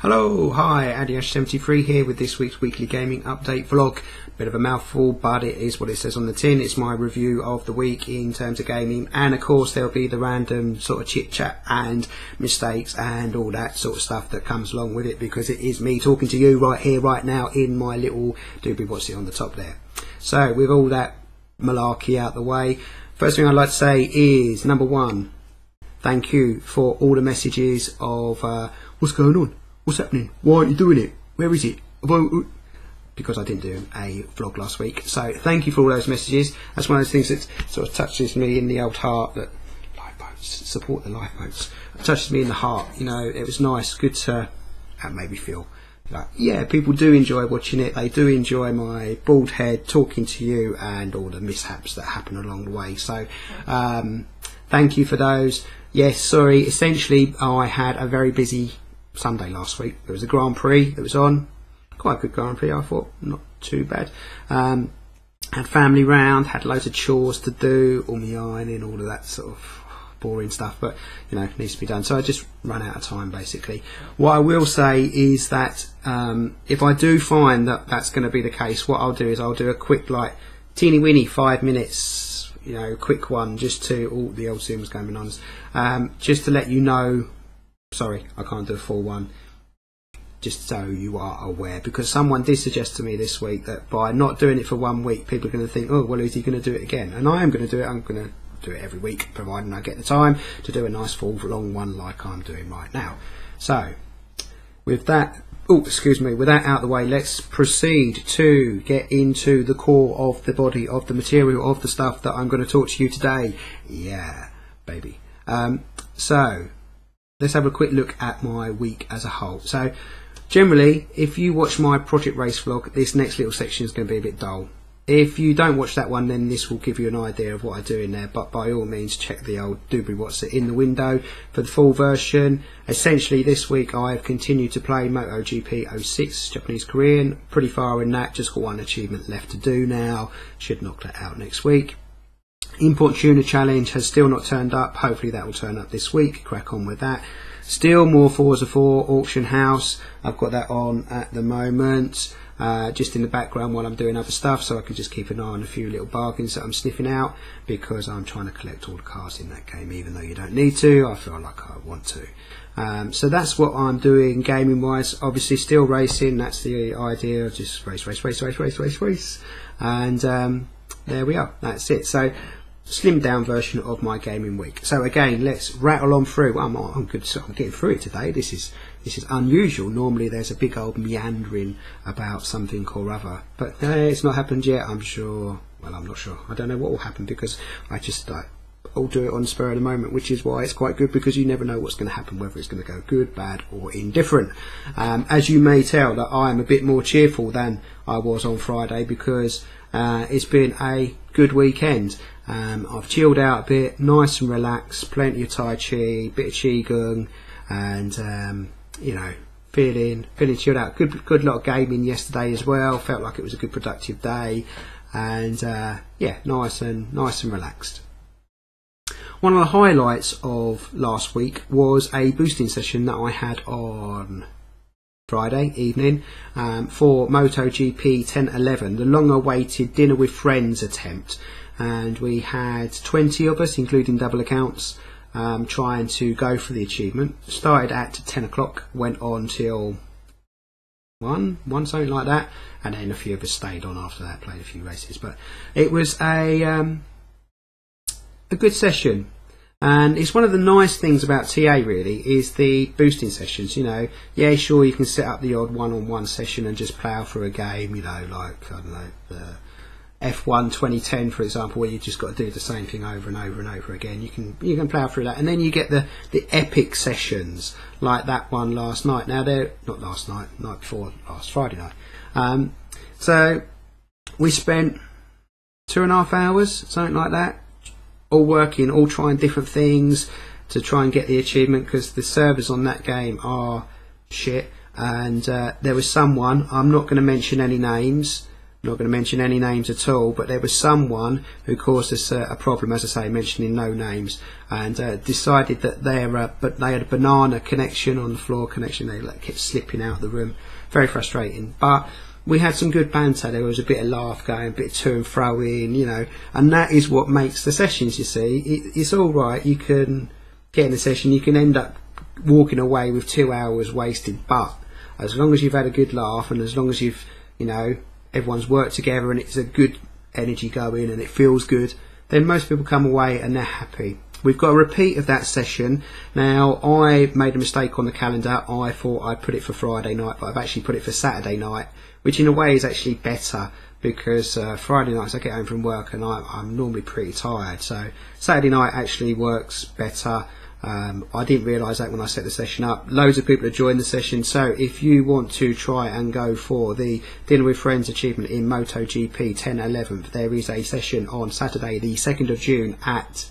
Hello, hi, adiash73 here with this week's weekly gaming update vlog. Bit of a mouthful, but it is what it says on the tin. It's my review of the week in terms of gaming, and of course there'll be the random sort of chit chat and mistakes and all that sort of stuff that comes along with it, because it is me talking to you right here, right now, in my little doobie what's it on the top there. So with all that malarkey out the way, first thing I'd like to say is, number one, thank you for all the messages of what's going on? What's happening? Why aren't you doing it? Where is it? Because I didn't do a vlog last week. So thank you for all those messages. That's one of those things that sort of touches me in the old heart, that lifeboats, support the lifeboats. It touches me in the heart. You know, it was nice, good to, that made me feel like, yeah, people do enjoy watching it. They do enjoy my bald head talking to you and all the mishaps that happen along the way. So thank you for those. Yes, sorry, essentially I had a very busy Sunday last week. There was a Grand Prix that was on, quite a good Grand Prix I thought, not too bad. Had family round, had loads of chores to do, all my ironing, all of that sort of boring stuff, but you know, it needs to be done, so I just ran out of time basically. What I will say is that if I do find that that's going to be the case, what I'll do is I'll do a quick, like, teeny weeny 5 minutes, you know, quick one, just to all the old Zooms going on, just to let you know. Sorry, I can't do a full one, just so you are aware, because someone did suggest to me this week that by not doing it for 1 week, people are going to think, oh, well, is he going to do it again? And I am going to do it. I'm going to do it every week, providing I get the time to do a nice full long one like I'm doing right now. So with that, oh, excuse me, with that out of the way, let's proceed to get into the core of the body, of the material, of the stuff that I'm going to talk to you today. Yeah, baby. So let's have a quick look at my week as a whole. So generally, if you watch my Project Race vlog, this next little section is going to be a bit dull. If you don't watch that one, then this will give you an idea of what I do in there, but by all means check the old doobie what's it in the window for the full version. Essentially this week I've continued to play MotoGP 06 Japanese Korean, pretty far in that, just got one achievement left to do now, should knock that out next week. Import Tuna Challenge has still not turned up. Hopefully that will turn up this week. Crack on with that. Still more Forza 4 Auction House. I've got that on at the moment, just in the background while I'm doing other stuff, so I can just keep an eye on a few little bargains that I'm sniffing out, because I'm trying to collect all the cars in that game, even though you don't need to. I feel like I want to. So that's what I'm doing gaming wise. Obviously still racing. That's the idea. Just race. And there we are. That's it. So slimmed down version of my gaming week. So again, let's rattle on through. I'm good. So I'm getting through it today. This is unusual. Normally there's a big old meandering about something or other, but it's not happened yet. I'm sure. Well, I'm not sure. I don't know what will happen, because I just I'll do it on the spur of the moment, which is why it's quite good, because you never know what's going to happen, whether it's going to go good, bad or indifferent. As you may tell, that I am a bit more cheerful than I was on Friday, because it's been a good weekend. I've chilled out a bit, nice and relaxed, plenty of Tai Chi, bit of Qigong, and you know, feeling chilled out. Good lot of gaming yesterday as well. Felt like it was a good productive day, and yeah, nice and relaxed. One of the highlights of last week was a boosting session that I had on Friday evening for MotoGP 1011, the long-awaited dinner with friends attempt, and we had 20 of us, including double accounts, trying to go for the achievement. Started at 10 o'clock, went on till 1 something like that, and then a few of us stayed on after that, played a few races. But it was a good session. And it's one of the nice things about TA, really, is the boosting sessions. You know, yeah, sure, you can set up the odd one-on-one session and just plough through a game, you know, like, I don't know, the F1 2010, for example, where you just got to do the same thing over and over and over again. You can plough through that, and then you get the epic sessions like that one last night. Now they're not last night, night before last, Friday night. So we spent 2.5 hours, something like that, all working, all trying different things to try and get the achievement, because the servers on that game are shit. And there was someone, I'm not going to mention any names, not going to mention any names at all, but there was someone who caused us a problem, as I say, mentioning no names, and decided that they had a banana connection on the floor connection. They kept slipping out of the room. Very frustrating. But we had some good banter. There was a bit of laugh going, a bit to and fro in, you know, and that is what makes the sessions, you see. It's all right. You can get in a session, you can end up walking away with 2 hours wasted, but as long as you've had a good laugh, and as long as you've, you know, everyone's worked together and it's a good energy going and it feels good, then most people come away and they're happy. We've got a repeat of that session. Now, I made a mistake on the calendar. I thought I'd put it for Friday night, but I've actually put it for Saturday night, which in a way is actually better, because Friday nights I get home from work and I'm normally pretty tired, so Saturday night actually works better. I didn't realise that when I set the session up. Loads of people have joined the session, so if you want to try and go for the Dinner with Friends achievement in MotoGP 10/11, there is a session on Saturday the 2nd of June at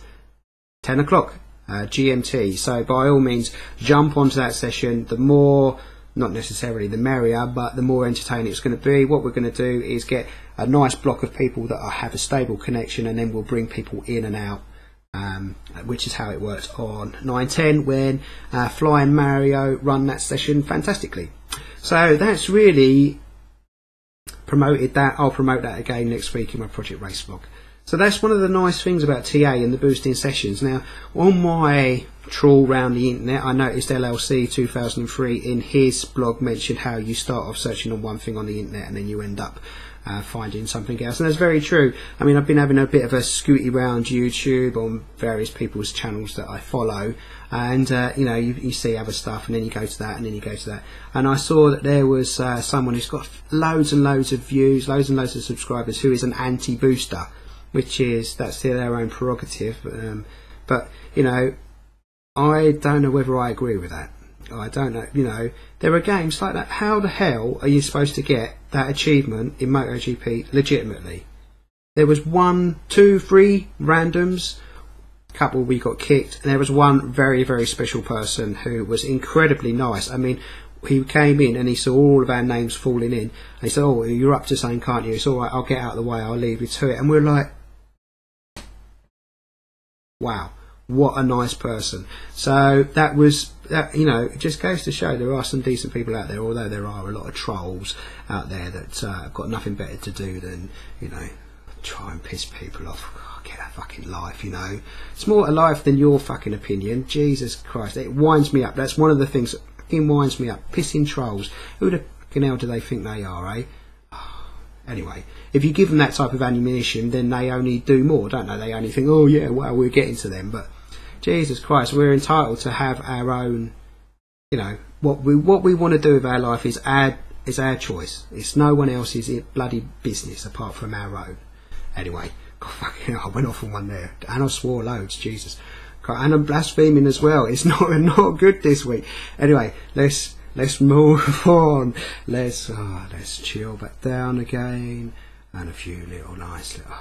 10 o'clock GMT, so by all means jump onto that session. The more, not necessarily the merrier, but the more entertaining it's going to be. What we're going to do is get a nice block of people that have a stable connection, and then we'll bring people in and out, which is how it worked on 910 when Flying Mario run that session fantastically. So that's really promoted that. I'll promote that again next week in my Project Race vlog. So that's one of the nice things about TA and the boosting sessions. Now, on my trawl around the internet, I noticed LLC 2003 in his blog mentioned how you start off searching on one thing on the internet and then you end up finding something else, and that's very true. I mean, I've been having a bit of a scooty around YouTube on various people's channels that I follow, and you know, you see other stuff, and then you go to that, and then you go to that, and I saw that there was someone who's got loads and loads of views, loads and loads of subscribers, who is an anti-booster, which is, that's their own prerogative, but you know, I don't know whether I agree with that. I don't know, you know, there are games like that. How the hell are you supposed to get that achievement in MotoGP legitimately? There was 1, 2, 3 randoms, a couple we got kicked, and there was one very, very special person who was incredibly nice. I mean, he came in and he saw all of our names falling in, and he said, "Oh, you're up to something, can't you? It's all right, I'll get out of the way, I'll leave you to it." And we're like, wow, what a nice person. So that was, you know, it just goes to show there are some decent people out there, although there are a lot of trolls out there that have got nothing better to do than, you know, try and piss people off. Oh, get a fucking life, you know. It's more a life than your fucking opinion. Jesus Christ, it winds me up. That's one of the things that fucking winds me up. Pissing trolls. Who the fucking hell do they think they are, eh? Anyway, if you give them that type of ammunition, then they only do more, don't they? They only think, oh yeah, well, we're getting to them. But Jesus Christ, we're entitled to have our own, you know, what we want to do with our life is our choice. It's no one else's bloody business apart from our own. Anyway, God, fucking hell, I went off on one there, and I swore loads, Jesus. God, and I'm blaspheming as well. It's not good this week. Anyway, let's move on. Let's chill back down again, and a few little nice little.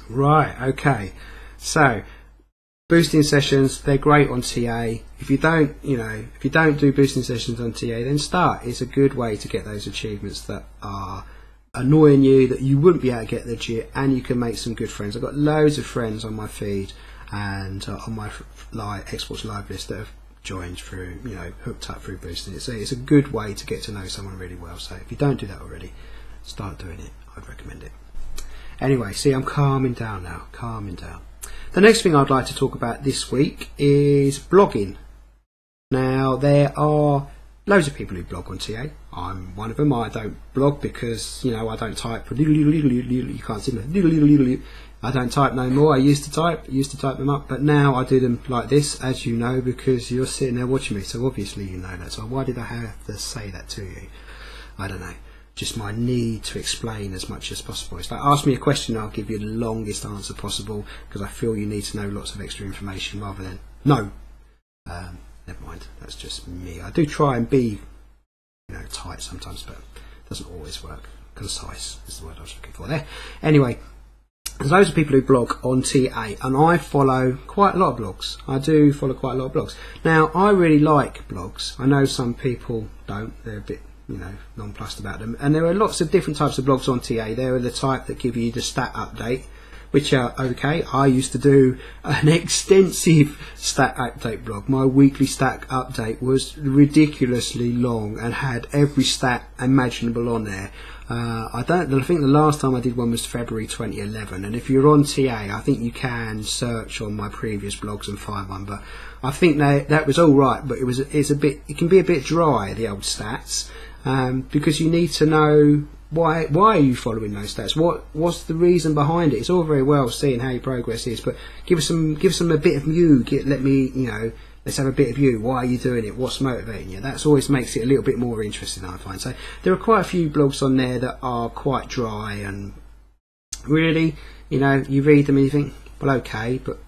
Right, okay, so. Boosting sessions, they're great on TA. If you don't, you know, if you don't do boosting sessions on TA, then start. It's a good way to get those achievements that are annoying you, that you wouldn't be able to get legit, and you can make some good friends. I've got loads of friends on my feed and on my Xbox Live list that have joined through, you know, hooked up through boosting. It's a good way to get to know someone really well. So if you don't do that already, start doing it. I'd recommend it. Anyway, see, I'm calming down now, calming down. The next thing I'd like to talk about this week is blogging. Now, there are loads of people who blog on TA. I'm one of them. I don't blog because, you know, I don't type. You can't see me. I don't type no more. I used to type them up, but now I do them like this, as you know, because you're sitting there watching me, so obviously you know that. So why did I have to say that to you? I don't know. Just my need to explain as much as possible. It's like, ask me a question, I'll give you the longest answer possible, because I feel you need to know lots of extra information rather than no. Never mind, that's just me. I do try and be, you know, tight sometimes, but it doesn't always work. Concise is the word I was looking for there. Anyway, there's loads of people who blog on TA, and I follow quite a lot of blogs. I do follow quite a lot of blogs. Now, I really like blogs. I know some people don't. They're a bit nonplussed about them. And there are lots of different types of blogs on TA. There are the type that give you the stat update, which are okay. I used to do an extensive stat update blog. My weekly stat update was ridiculously long and had every stat imaginable on there. I think the last time I did one was February 2011, and if you're on TA, I think you can search on my previous blogs and find one. But I think that was all right, but it can be a bit dry, the old stats, because you need to know why are you following those stats? What's the reason behind it? It's all very well seeing how your progress is, but give us a bit of you. Let's have a bit of you. Why are you doing it? What's motivating you? That always makes it a little bit more interesting, I find. So there are quite a few blogs on there that are quite dry, and really, you read them and you think, well, okay, but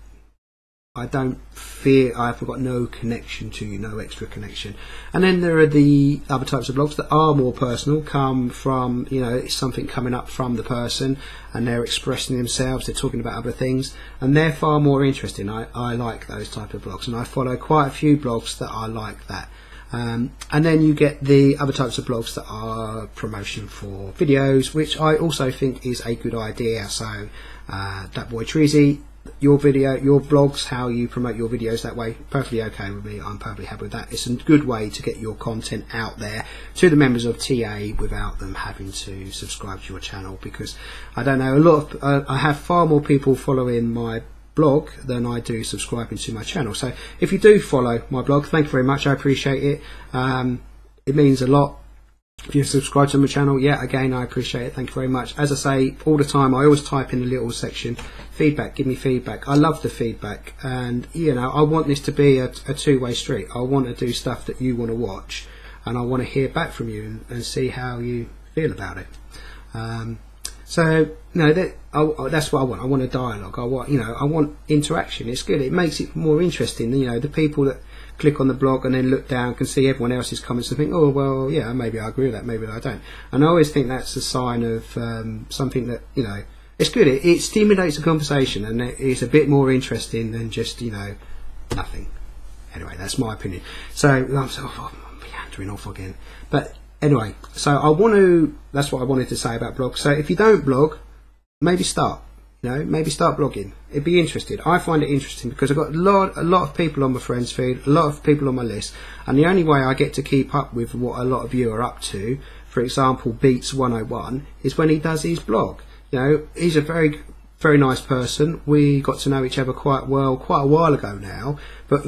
I've got no connection to you, no extra connection. And then there are the other types of blogs that are more personal, come from, it's something coming up from the person and they're expressing themselves, they're talking about other things, and they're far more interesting. I like those type of blogs, and I follow quite a few blogs that are like that. And then you get the other types of blogs that are promotion for videos, which I also think is a good idea. So that boy Treasy, your blogs, how you promote your videos that way, perfectly okay with me. I'm perfectly happy with that. It's a good way to get your content out there to the members of TA without them having to subscribe to your channel, because I don't know, I have far more people following my blog than I do subscribing to my channel. So if you do follow my blog, thank you very much. I appreciate it. It means a lot. If you subscribe to my channel, again, I appreciate it. Thank you very much. As I say all the time, I always type in the little section, feedback, give me feedback. I love the feedback, and I want this to be a two-way street. I want to do stuff that you want to watch, and I want to hear back from you and see how you feel about it. That's what I want. I want a dialogue. I want interaction. It's good. It makes it more interesting. The people that click on the blog and then look down can see everyone else's comments and think, oh well, yeah, maybe I agree with that, maybe I don't. And I always think that's a sign of something that it's good. It stimulates a conversation, and it's a bit more interesting than just nothing. Anyway, that's my opinion. So I'm meandering off again, but anyway, so that's what I wanted to say about blogs. So if you don't blog, maybe start. Maybe start blogging. It'd be interesting. I find it interesting because I've got a lot of people on my friends feed, a lot of people on my list, and the only way I get to keep up with what a lot of you are up to, for example, Beats 101, is when he does his blog. He's a very, very nice person. We got to know each other quite well quite a while ago now, but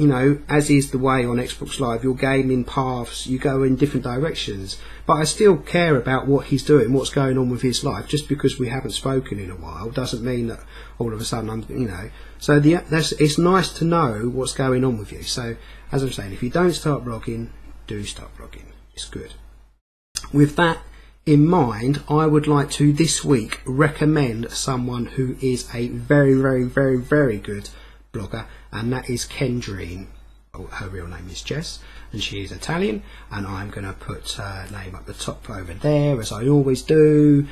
as is the way on Xbox Live, your gaming paths, you go in different directions, but I still care about what he's doing, what's going on with his life. Just because we haven't spoken in a while doesn't mean that all of a sudden I'm so it's nice to know what's going on with you. So as I'm saying, if you don't start blogging, do start blogging. It's good. With that in mind, I would like to this week recommend someone who is a very, very, very, very good blogger, and that is Kendrine. Her real name is Jess, and she is Italian, and I'm going to put her name up the top over there, as I always do.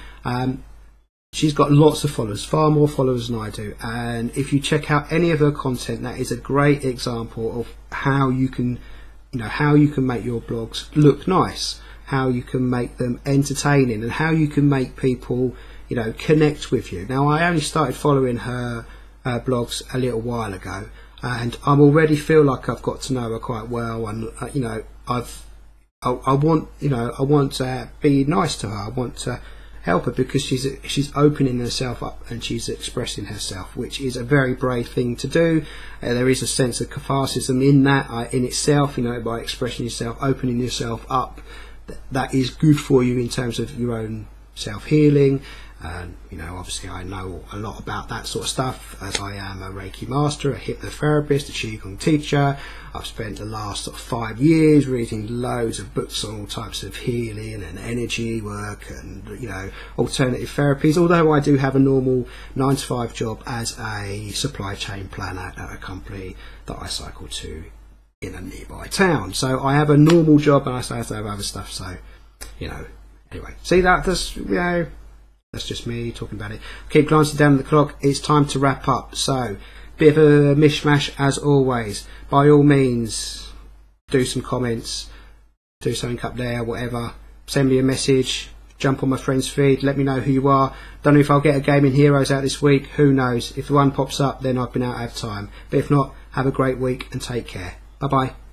She's got lots of followers, far more followers than I do, and if you check out any of her content, that is a great example of how you can make your blogs look nice, how you can make them entertaining, and how you can make people connect with you. Now, I only started following her blogs a little while ago, and I already feel like I've got to know her quite well, and I want to be nice to her. I want to help her because she's opening herself up and she's expressing herself, which is a very brave thing to do. There is a sense of catharsis in that in itself, by expressing yourself, opening yourself up. That is good for you in terms of your own self-healing, and obviously I know a lot about that sort of stuff, as I am a Reiki master, a hypnotherapist, a Qigong teacher. I've spent the last 5 years reading loads of books on all types of healing and energy work and alternative therapies, although I do have a normal 9-to-5 job as a supply chain planner at a company that I cycle to in a nearby town. So I have a normal job, and I still have to have other stuff. So anyway, see, that's just me talking about it. Keep glancing down at the clock. It's time to wrap up. So bit of a mishmash as always. By all means, do some comments, do something up there, whatever. send me a message, jump on my friend's feed, let me know who you are. Don't know if I'll get a Gaming Heroes out this week, who knows. If the one pops up, then I've been out of time. But if not, have a great week and take care. Bye bye.